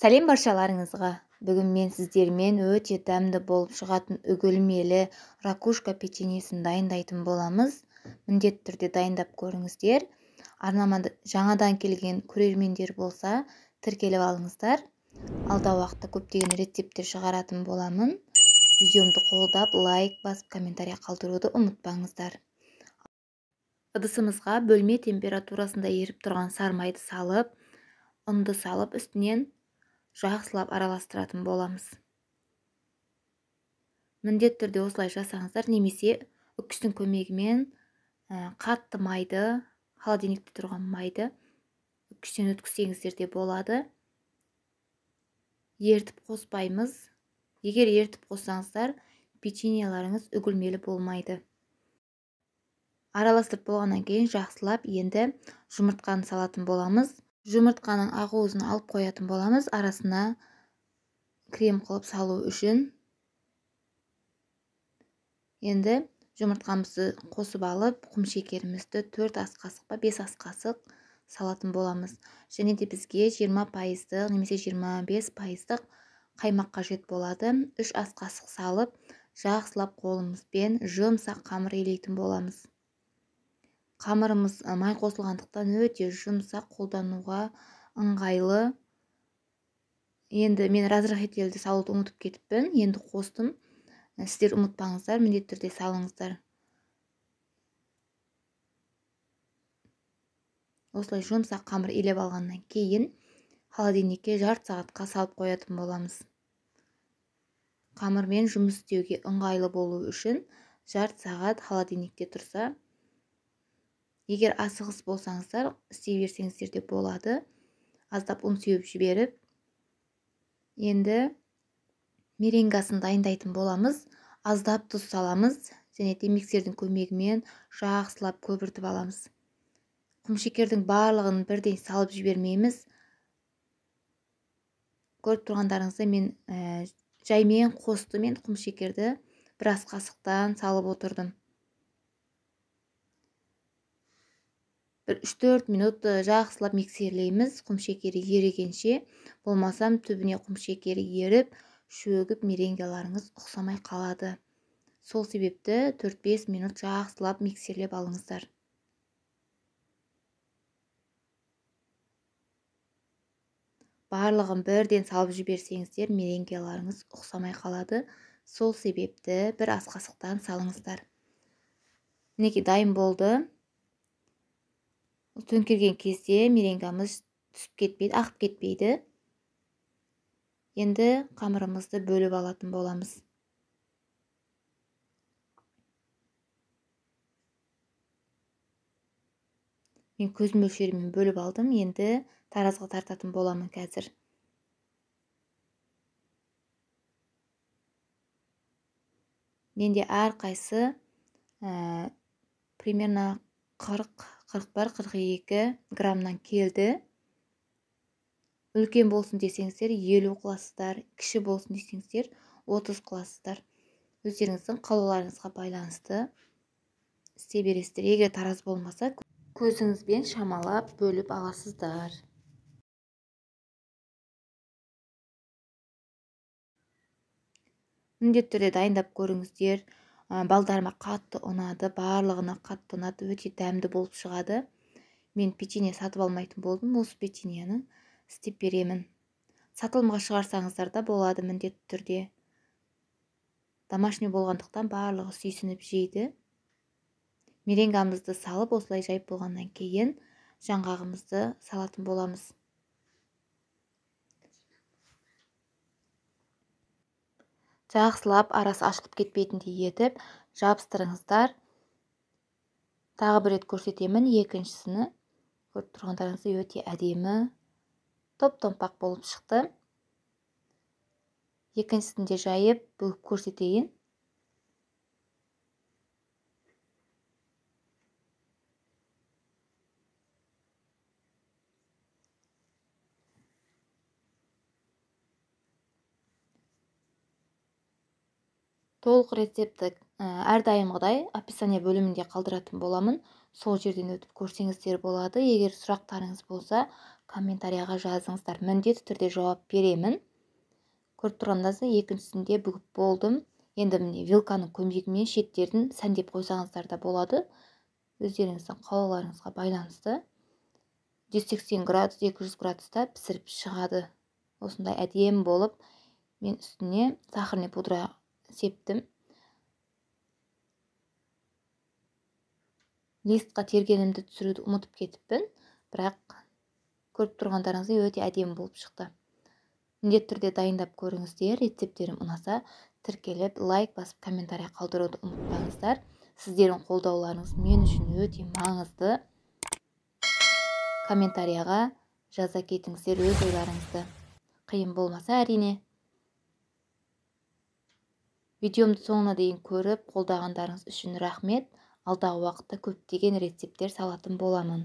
Сәлем баршаларыңызға. Бүгін мен сіздермен өте дәмді болып шығатын үгілмелі ракушка печеньесін дайындайтын боламыз. Міндетті түрде дайындап көріңіздер. Арнамада жаңадан келген көрермендер болса, тіркеліп алыңыздар. Алда уақытта көптеген рецептер шығаратын боламын. Видеомды қолдап, лайк басып, комментария қалдыруды ұмытпаңыздар. Ыдысымызға бөлме температурасында еріп тұрған сармайды салып, ұнды салып, үстінен жақсылап араластыратын боламыз. Міндетті түрде осылай жасаңыздар, немесе үккіштің көмегімен қатты майды, холодильникте тұрған майды үккіштен өткізсеңіздер де болады. Ертіп қоспаймыз. Егер ертіп қоссаңыздар, печеньеларыңыз үгілмелі болмайды. Араластырып болғаннан кейін жақсылап енді жұмыртқаны салатын боламыз. Жұмыртқаның ақуызын алып қоятын боламыз, арасына крем қылып салу үшін. Енді жұмыртқамызды қосып алып, құм шекерімізді 4 ас қасық па 5 ас қасық салатын боламыз. Және де бізге 20% немесе 25% қаймақ қажет болады. 3 ас қасық салып, жақсылап қолымызбен жұмсақ қамыр илейтін боламыз. Қамырымыз май қосылғандықтан өте жұмсақ, қолдануға ыңғайлы. Енді мен разрыхителді салуды ұмытып кетіппін. Енді қостым. Сіздер ұмытпаңыздар, міндетті түрде салыңыздар. Осылай жұмсақ қамыр илеп алғаннан кейін холодильникке жарты сағатқа салып қоятын боламыз. Қамырмен жұмыс істеуге ыңғайлы болу үшін жарты сағат холодильникте тұрса, егер асығыс болсаңыздар, істей берсеңіздер де болады. Аздап ұн сеуіп жіберіп, енді меренгасын дайындайтын боламыз. Аздап тұз саламыз, және де миксердің көмегімен жақсылап көпіртіп аламыз. Құмшекердің барлығын бірден салып жібермейміз. Көріп тұрғандарыңызда мен жаймен қосты, мен құмшекерді бір ас қасықтан салып отырдым. 3-4 минут жақсылап миксерлейміз, құмшекері ерігенше. Болмасам түбіне құмшекері еріп, шөгіп меренгеларыңыз ұқсамай қалады. Сол себепті 4-5 минут жақсылап миксерлеп алыңыздар. Барлығын бірден салып жіберсеңіздер, меренгеларыңыз ұқсамай қалады. Сол себепті бір ас қасықтан салыңыздар. Мінекей дайын болды. Төңкерген кезде меренгамыз түсіп кетпейді, ақып кетпейді. Енді қамырымызды бөліп алатын боламыз. Мен көз мөлшерімен бөліп алдым. Енді таразға тартатын боламын қазір. Менде әрқайсы примерно 41-42 граммнан келді. Үлкен болсын десеңіздер 50 қыласыздар, кіші болсын десеңіздер 30 қыласыздар. Өздеріңіздің қалауларыңызға байланысты істей бересіздер. Егер тараз болмаса, көзіңізбен шамалап бөліп аласыздар. Міндетті түрде дайындап көріңіздер. Балдарыма қатты ұнады, барлығына қатты ұнады, өте дәмді болып шығады. Мен печенье сатып алмайтын болдым, осы печеньені істеп беремін. Сатылымға шығарсаңыздар да болады, міндетті түрде. Домашний болғандықтан барлығы сүйсініп жейді. Меренгамызды салып, осылай жайып болғаннан кейін жаңғағымызды салатын боламыз. Жақсылап арасы ашылып кетпейтіндей етіп жабыстырыңыздар. Тағы бір рет көрсетемін, екіншісіні. Көріп тұрғандарыңызда өте әдемі, топ-томпақ болып шықты. Екіншісін де жайып бүгіп көрсетейін. Толық рецепті әрдайымғыдай описание бөлімінде қалдыратын боламын. Сол жерден өтіп көрсеңіздер болады. Егер сұрақтарыңыз болса, комментарияға жазыңыздар. Міндетті түрде жауап беремін. Көріп тұрғандарыңыздай екіншісінде бүгіп болдым. Енді міне вилканың көмегімен шеттерін сәндеп қойсаңыздар да болады. Өздеріңіздің қалауларыңызға байланысты. 180 градус, 200 градуста пісіріп шығады. Осындай әдемі болып, мен үстіне сахарный пудра септім. Листқа тергенімді түсіруді ұмытып кетіппін, бірақ көріп тұрғандарыңыздай өте әдемі болып шықты. Міндетті түрде дайындап көріңіздер. Рецептерім ұнаса, тіркеліп, лайк басып, комментария қалдыруды ұмытпаңыздар. Сіздердің қолдауларыңыз мен үшін өте маңызды. Комментарияға жаза кетіңіздер өз ойларыңызды. Қиын болмаса әрине. Видеомды соңына дейін көріп, қолдағандарыңыз үшін рахмет. Алдағы уақытта көптеген рецептер салатын боламын.